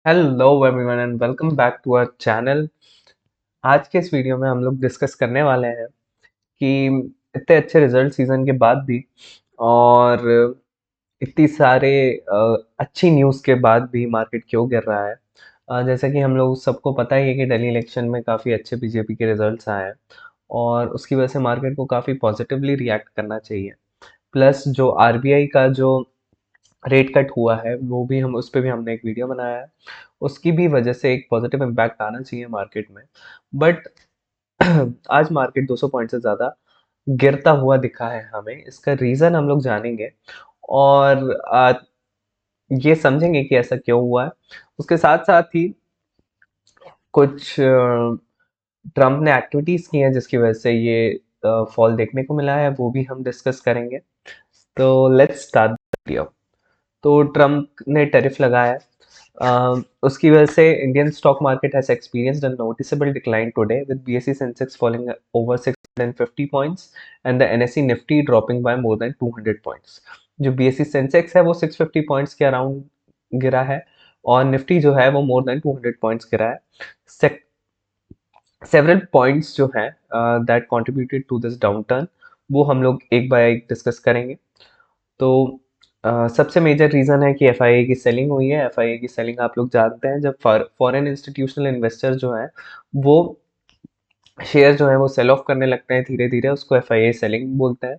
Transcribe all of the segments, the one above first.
Hello everyone and welcome back to our channel. आज के इस वीडियो में हम लोग डिस्कस करने वाले हैं कि इतने अच्छे रिजल्ट सीजन के बाद भी और इतनी सारे अच्छी न्यूज़ के बाद भी मार्केट क्यों गिर रहा है। जैसा कि हम लोग सबको पता ही है कि दिल्ली इलेक्शन में काफ़ी अच्छे बीजेपी के रिजल्ट्स आए हैं और उसकी वजह से मार्केट को काफ़ी पॉजिटिवली रिएक्ट करना चाहिए। प्लस जो आरबीआई का जो रेट कट हुआ है वो भी हम उस पे भी हमने एक वीडियो बनाया है। उसकी भी वजह से एक पॉजिटिव इम्पैक्ट आना चाहिए मार्केट में। बट आज मार्केट 200 पॉइंट से ज़्यादा गिरता हुआ दिखा है हमें। इसका रीज़न हम लोग जानेंगे और ये समझेंगे कि ऐसा क्यों हुआ है। उसके साथ साथ ही कुछ ट्रम्प ने एक्टिविटीज़ की हैं जिसकी वजह से ये फॉल देखने को मिला है, वो भी हम डिस्कस करेंगे। तो लेट्स स्टार्ट वीडियो। तो ट्रम्प ने टैरिफ लगाया। उसकी वजह से Indian stock market has experienced a noticeable decline today with BSE Sensex falling over 650 points and the NSE Nifty dropping by more than 200 points. जो बीएसई सेंसेक्स है वो 650 points के अराउंड गिरा है और निफ्टी जो है वो मोर देन 200 पॉइंट्स गिरा है। सेवरल पॉइंट्स जो हैं that contributed to this downturn वो हम लोग एक बाय एक डिस्कस करेंगे। तो सबसे मेजर रीज़न है कि एफआईए की सेलिंग हुई है। एफआईए की सेलिंग आप लोग जानते हैं, जब फॉरेन इंस्टीट्यूशनल इन्वेस्टर जो हैं वो शेयर जो है वो सेल ऑफ करने लगते हैं धीरे धीरे, उसको एफआईए सेलिंग बोलते हैं।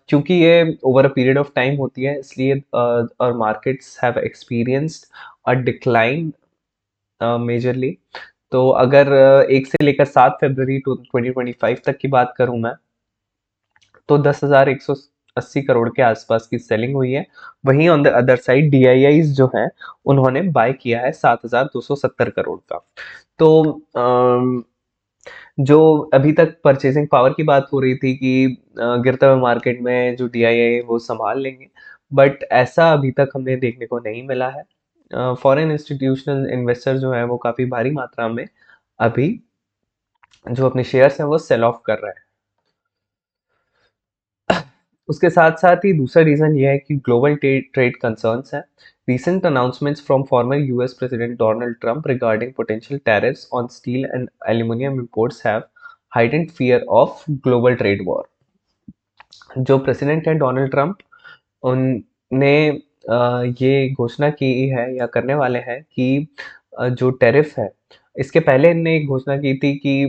क्योंकि ये over a period of time होती है इसलिए और markets have experienced a decline majorly. तो अगर 1 से लेकर 7 फरवरी 2025 तक की बात करूं मैं, तो 10,180 करोड़ के आसपास की सेलिंग हुई है। वहीं on the other side DIIs जो हैं उन्होंने बाय किया है 7,270 करोड़ का। तो जो अभी तक परचेजिंग पावर की बात हो रही थी कि गिरते हुए मार्केट में जो डीआईआई वो संभाल लेंगे, बट ऐसा अभी तक हमें देखने को नहीं मिला है। फॉरेन इंस्टीट्यूशनल इन्वेस्टर जो है वो काफ़ी भारी मात्रा में अभी जो अपने शेयर्स हैं वो सेल ऑफ कर रहे हैं। उसके साथ साथ ही दूसरा रीजन ये है कि ग्लोबल ट्रेड कंसर्न्स हैं। Recent announcements from former US President Donald Trump regarding potential tariffs on steel and aluminum imports have heightened fear of global trade war. जो प्रेसिडेंट हैं डोनाल्ड ट्रंप, उनने ये घोषणा की है या करने वाले हैं कि जो टैरिफ है, इसके पहले इनने एक घोषणा की थी कि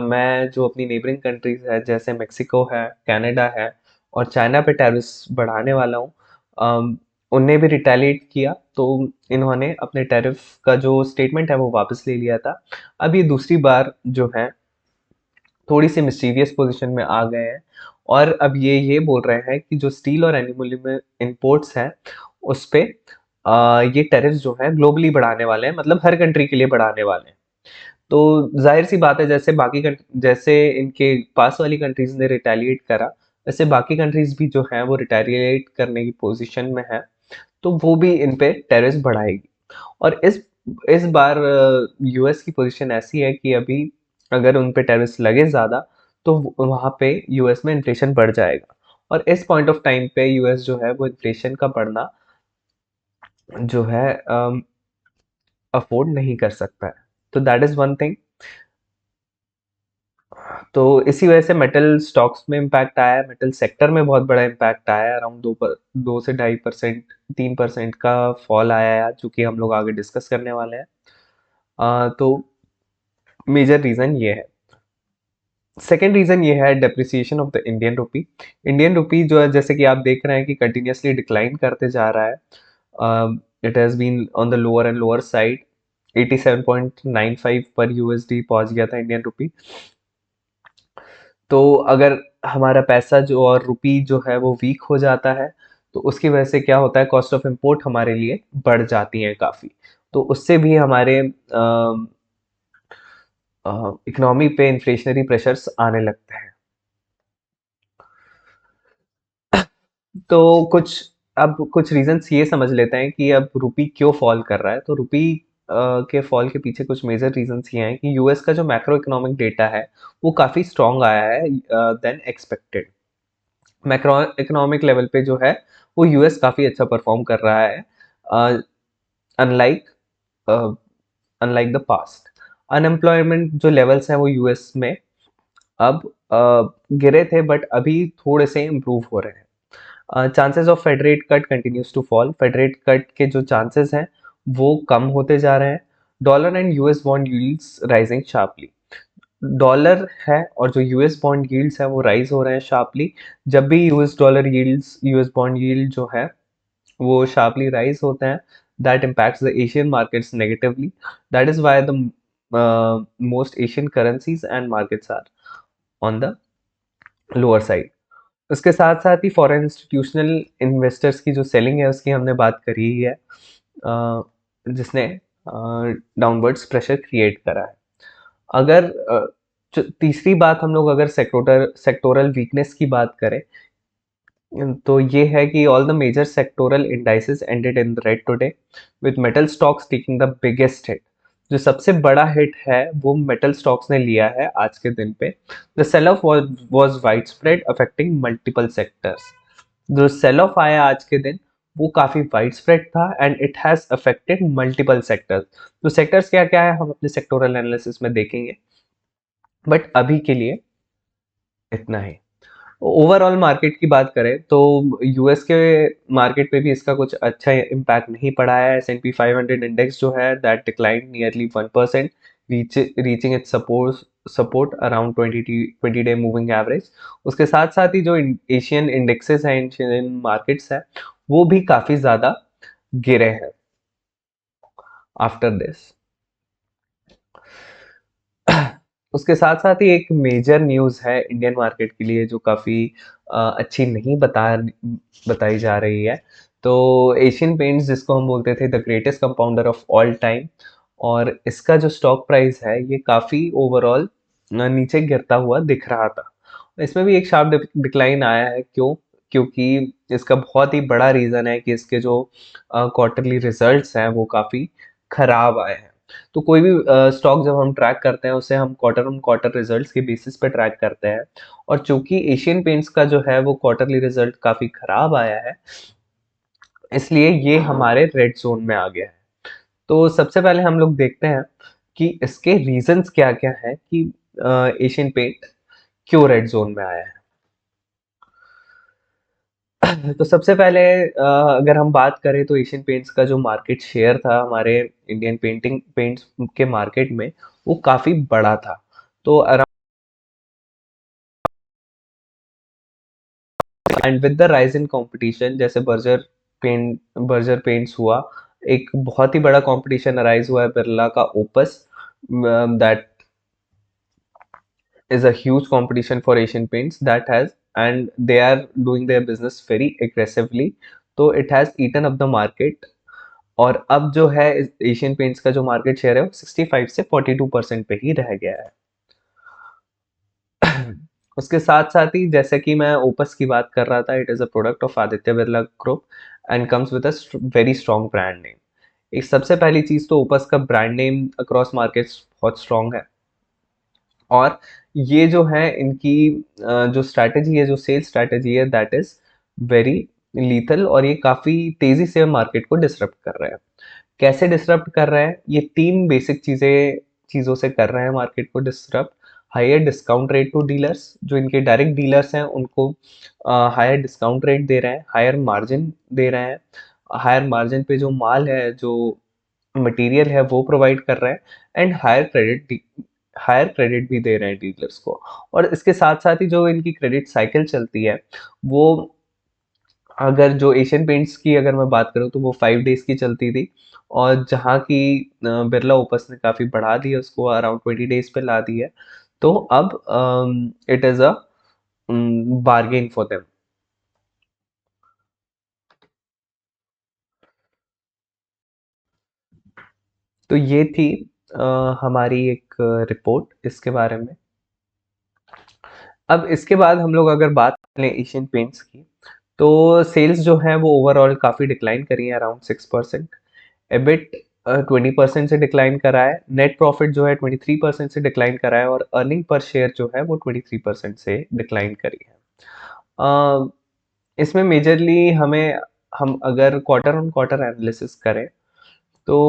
मैं जो अपनी नेबरिंग कंट्रीज है जैसे मेक्सिको है, कनाडा है और चाइना पे टैरिफ्स बढ़ाने वाला हूँ। उनने भी रिटेलिएट किया तो इन्होंने अपने टैरिफ का जो स्टेटमेंट है वो वापस ले लिया था। अब ये दूसरी बार जो है थोड़ी सी मिस्टीरियस पोजीशन में आ गए हैं और अब ये बोल रहे हैं कि जो स्टील और एल्यूमिनियम इंपोर्ट्स हैं उस पे ये टैरिफ्स जो है ग्लोबली बढ़ाने वाले हैं, मतलब हर कंट्री के लिए बढ़ाने वाले हैं। तो जाहिर सी बात है, जैसे इनके पास वाली कंट्रीज ने रिटेलिएट करा, वैसे बाकी कंट्रीज भी जो हैं वो रिटेलिएट करने की पोजीशन में है, तो वो भी इन पे टैरिफ्स बढ़ाएगी। और इस बार यूएस की पोजीशन ऐसी है कि अभी अगर उन पे टैरिफ्स लगे ज़्यादा तो वहाँ पे यूएस में इन्फ्लेशन बढ़ जाएगा और इस पॉइंट ऑफ टाइम पे यूएस जो है वो इन्फ्लेशन का बढ़ना जो है अफोर्ड नहीं कर सकता है। तो दैट इज़ वन थिंग। तो इसी वजह से मेटल स्टॉक्स में इम्पैक्ट आया है, मेटल सेक्टर में बहुत बड़ा इम्पैक्ट आया है। अराउंड 2 से 2.5%, 3% का फॉल आया है, जो कि हम लोग आगे डिस्कस करने वाले हैं। तो मेजर रीज़न ये है। सेकेंड रीज़न ये है depreciation of the Indian rupee. Indian rupee जो है, जैसे कि आप देख रहे हैं कि कंटिन्यूसली डिक्लाइन करते जा रहा है। It has been on the lower end lower side. 87.95 पर यूएसडी पहुंच गया था इंडियन रुपी। तो अगर हमारा पैसा जो और रुपी जो है वो वीक हो जाता है तो उसकी वजह से क्या होता है, कॉस्ट ऑफ इम्पोर्ट हमारे लिए बढ़ जाती है काफ़ी। तो उससे भी हमारे इकोनॉमी पे इन्फ्लेशनरी प्रेशर्स आने लगते हैं। तो कुछ रीजंस ये समझ लेते हैं कि अब रुपी क्यों फॉल कर रहा है। तो रुपी के फॉल के पीछे कुछ मेजर रीजंस ये हैं कि यूएस का जो मैक्रो इकोनॉमिक डेटा है वो काफ़ी स्ट्रॉन्ग आया है then expected. Macro economic level पे जो है वो यूएस काफ़ी अच्छा परफॉर्म कर रहा है, unlike unlike the past. Unemployment जो लेवल्स हैं वो यूएस में अब गिरे थे, बट अभी थोड़े से इम्प्रूव हो रहे हैं। Chances of Fed rate cut continues to fall. Fed rate cut के जो चांसेस हैं वो कम होते जा रहे हैं। Dollar and US bond yields rising sharply. Dollar है और जो यूएस बॉन्ड यील्ड्स है वो राइज हो रहे हैं शार्पली। जब भी यूएस बॉन्ड यील्ड जो है वो sharply rise होते हैं, that impacts the Asian markets negatively. That is why the most Asian currencies and markets are on the lower side. उसके साथ साथ ही फॉरेन इंस्टीट्यूशनल इन्वेस्टर्स की जो सेलिंग है उसकी हमने बात करी ही है, जिसने डाउनवर्ड्स प्रेशर क्रिएट करा है। अगर तीसरी बात हम लोग अगर सेक्टोरल वीकनेस की बात करें तो ये है कि all the major sectoral indices ended in red today, with metal stocks taking the biggest hit. जो सबसे बड़ा हिट है वो मेटल स्टॉक्स ने लिया है आज के दिन पे। The sell off was wide spread affecting multiple sectors. जो सेल ऑफ आया आज के दिन वो काफी वाइड स्प्रेड था and it has affected multiple sectors. तो सेक्टर्स क्या क्या है हम अपने सेक्टोरल एनालिसिस में देखेंगे, बट अभी के लिए इतना ही। ओवरऑल मार्केट की बात करें तो यूएस के मार्केट पे भी इसका कुछ अच्छा इम्पैक्ट नहीं पड़ा है। S&P 500 इंडेक्स जो है that decline nearly 1%, reaching it's support around 20 day moving average. उसके साथ साथ ही जो एशियन इंडेक्सेस हैं, एशियन मार्केट्स हैं, वो भी काफ़ी ज़्यादा गिरे हैं आफ्टर दिस। उसके साथ साथ ही एक मेजर न्यूज़ है इंडियन मार्केट के लिए जो काफ़ी अच्छी नहीं बताई जा रही है। तो एशियन पेंट्स जिसको हम बोलते थे the greatest compounder of all time, और इसका जो स्टॉक प्राइस है ये काफ़ी ओवरऑल नीचे गिरता हुआ दिख रहा था। इसमें भी एक शार्प डिक्लाइन आया है। क्यों? क्योंकि इसका बहुत ही बड़ा रीज़न है कि इसके जो क्वार्टरली रिजल्ट्स हैं वो काफ़ी खराब आए हैं। तो कोई भी स्टॉक जब हम ट्रैक करते हैं उसे हम क्वार्टर ऑन क्वार्टर रिजल्ट्स के बेसिस पे ट्रैक करते हैं, और चूंकि एशियन पेंट्स का जो है वो क्वार्टरली रिजल्ट काफ़ी खराब आया है, इसलिए ये हमारे रेड जोन में आ गया है। तो सबसे पहले हम लोग देखते हैं कि इसके रीजंस क्या क्या है कि एशियन पेंट क्यों रेड जोन में आया है। तो सबसे पहले अगर हम बात करें तो एशियन पेंट्स का जो मार्केट शेयर था हमारे इंडियन पेंट्स के मार्केट में वो काफ़ी बड़ा था। तो and with the rise in competition, जैसे बर्जर पेंट्स हुआ, एक बहुत ही बड़ा कंपटीशन अराइज हुआ है बिरला का opus, that is a huge competition for Asian Paints that has, and they are doing their business very aggressively, तो it has eaten up the market। और अब जो है एशियन पेंट्स का जो मार्केट शेयर है वो 65 से 42% पे ही रह गया है। उसके साथ साथ ही जैसे कि मैं ओपस की बात कर रहा था, it is a product of Aditya Birla group and comes with a very strong brand name. एक सबसे पहली चीज़ तो ओपस का ब्रांड नेम अक्रॉस मार्केट्स बहुत स्ट्रॉन्ग है, और ये जो है इनकी जो स्ट्रैटेजी है, जो सेल्स स्ट्रैटेजी है, दैट इज वेरी लीथल, और ये काफ़ी तेज़ी से मार्केट को डिसरप्ट कर रहे हैं। कैसे डिसरप्ट कर रहे हैं? ये तीन बेसिक चीज़ों से कर रहे हैं मार्केट को disrupt. Higher discount rate to dealers, जो इनके डायरेक्ट डीलर्स हैं उनको हायर डिस्काउंट रेट दे रहे हैं, हायर मार्जिन दे रहे हैं, हायर मार्जिन पे जो माल है, जो मटेरियल है वो प्रोवाइड कर रहे हैं, एंड हायर क्रेडिट भी दे रहे हैं डीलर्स को। और इसके साथ साथ ही जो इनकी क्रेडिट साइकिल चलती है वो, अगर जो एशियन पेंट्स की अगर मैं बात करूँ तो वो 5 डेज की चलती थी, और जहाँ की बिरला ओपस ने काफ़ी बढ़ा दी है उसको, अराउंड 20 डेज पे ला दी है। तो अब it is a bargain for them. तो ये थी हमारी एक रिपोर्ट इसके बारे में। अब इसके बाद हम लोग अगर बात करें एशियन पेंट्स की, तो सेल्स जो है वो ओवरऑल काफ़ी डिक्लाइन करी है, अराउंड 6%। एबिट 20% से डिक्लाइन करा है। नेट प्रॉफिट जो है 23% से डिक्लाइन करा है, और अर्निंग पर शेयर जो है वो 23% से डिक्लाइन करी है। अ, इसमें मेजरली हम अगर क्वार्टर ऑन क्वार्टर एनालिसिस करें तो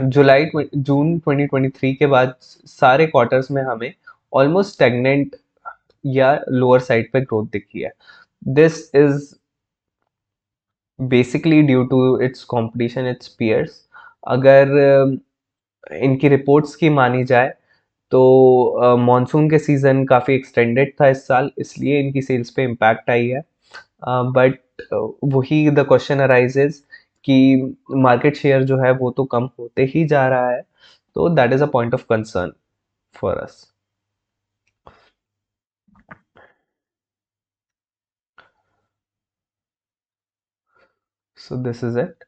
जून 2023 के बाद सारे क्वार्टर्स में हमें ऑलमोस्ट स्टेगनेंट या लोअर साइड पे ग्रोथ दिखी है. This is basically due to its competition, its peers. अगर इनकी रिपोर्ट्स की मानी जाए तो मॉनसून के सीज़न काफ़ी एक्सटेंडेड था इस साल, इसलिए इनकी सेल्स पे इम्पैक्ट आई है. बट वही द क्वेश्चन अराइजेज कि मार्केट शेयर जो है वो तो कम होते ही जा रहा है, तो that is a point of concern for us. So this is it.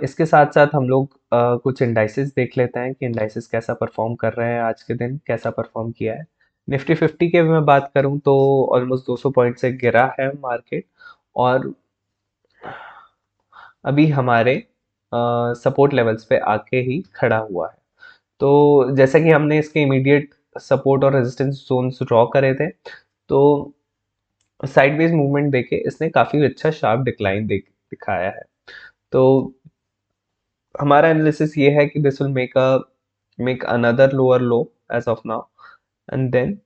इसके साथ साथ हम लोग कुछ इंडाइसेस देख लेते हैं कि इंडाइसेस कैसा परफॉर्म कर रहे हैं, आज के दिन कैसा परफॉर्म किया है. निफ्टी 50 के मैं बात करूं तो ऑलमोस्ट 200 पॉइंट से गिरा है मार्केट, और अभी हमारे सपोर्ट लेवल्स पे आके ही खड़ा हुआ है. तो जैसा कि हमने इसके इमीडिएट सपोर्ट और रेजिस्टेंस जोन्स ड्रॉ करे थे, तो साइडवेज मूवमेंट देके इसने काफ़ी अच्छा शार्प डिक्लाइन दिखाया है. तो हमारा एनालिसिस ये है कि this will make another lower low as of now, and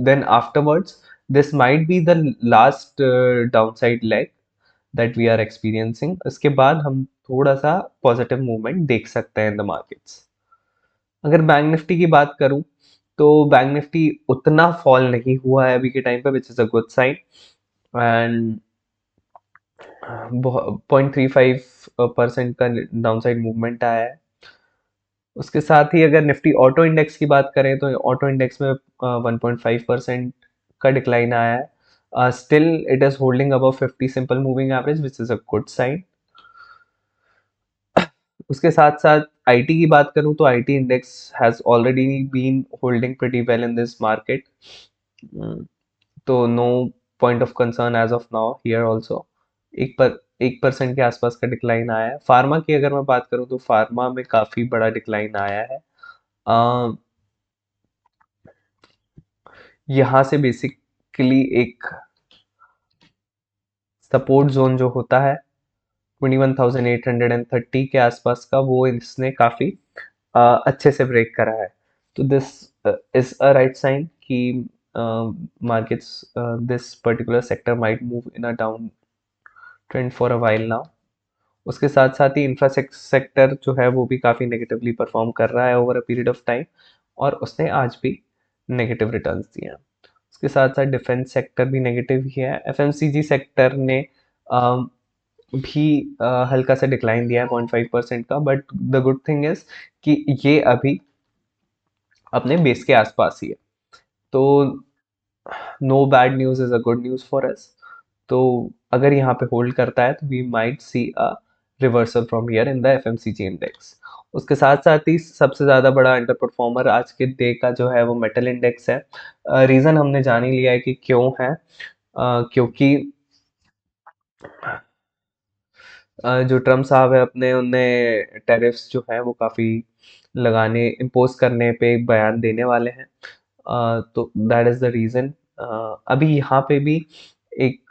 then afterwards this might be the last downside leg that we are experiencing. इसके बाद हम थोड़ा सा पॉजिटिव मूवमेंट देख सकते हैं इन द मार्केट्स. अगर बैंक निफ्टी की बात करूं तो बैंक निफ्टी उतना फॉल नहीं हुआ है अभी के टाइम पे, which is a good sign. And 0.35% का डाउनसाइड मूवमेंट आया है. उसके साथ ही अगर निफ्टी ऑटो इंडेक्स की बात करें तो ऑटो इंडेक्स में 1.5% का डिक्लाइन आया है. Still it is holding above 50 simple moving average, which is a good sign. उसके साथ साथ आईटी की बात करूं तो IT index has already been holding pretty well in this market, तो no point of concern as of now here also. 1% के आसपास का डिक्लाइन आया है. फार्मा की अगर मैं बात करूं तो फार्मा में काफ़ी बड़ा डिक्लाइन आया है. अ, यहाँ से बेसिकली एक सपोर्ट जोन जो होता है 21,830 के आसपास का, वो इसने काफ़ी अच्छे से ब्रेक करा है. तो this is a right sign कि markets this particular sector might move in a down trend for a while now. उसके साथ साथ ही इंफ्रा सेक्टर जो है वो भी काफ़ी नेगेटिवली परफॉर्म कर रहा है over a period of time, और उसने आज भी नेगेटिव रिटर्न्स दिए हैं. उसके साथ साथ डिफेंस सेक्टर भी नेगेटिव ही है. एफएमसीजी सेक्टर ने भी हल्का सा डिक्लाइन दिया है 0.5% का, but the good thing is कि ये अभी अपने बेस के आसपास ही है. तो no bad news is a good news for us. तो अगर यहाँ पे होल्ड करता है तो we might see a reversal from here in the FMCG index. उसके साथ साथ ही सबसे ज़्यादा बड़ा अंडर परफॉर्मर आज के डे का जो है वो मेटल इंडेक्स है. रीज़न हमने जान ही लिया है कि क्यों है. क्योंकि जो ट्रम्प साहब है अपने, उनने टैरिफ्स जो है वो काफ़ी लगाने इम्पोज करने पे एक बयान देने वाले हैं. तो दैट इज़ द रीज़न. अभी यहाँ पे भी एक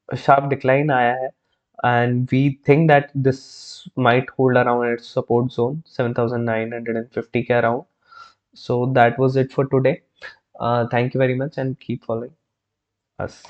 शार्प डिक्लाइन आया है, and we think that this might hold around its support zone 7,950 के around. So that was it for today. Thank you very much and keep following us.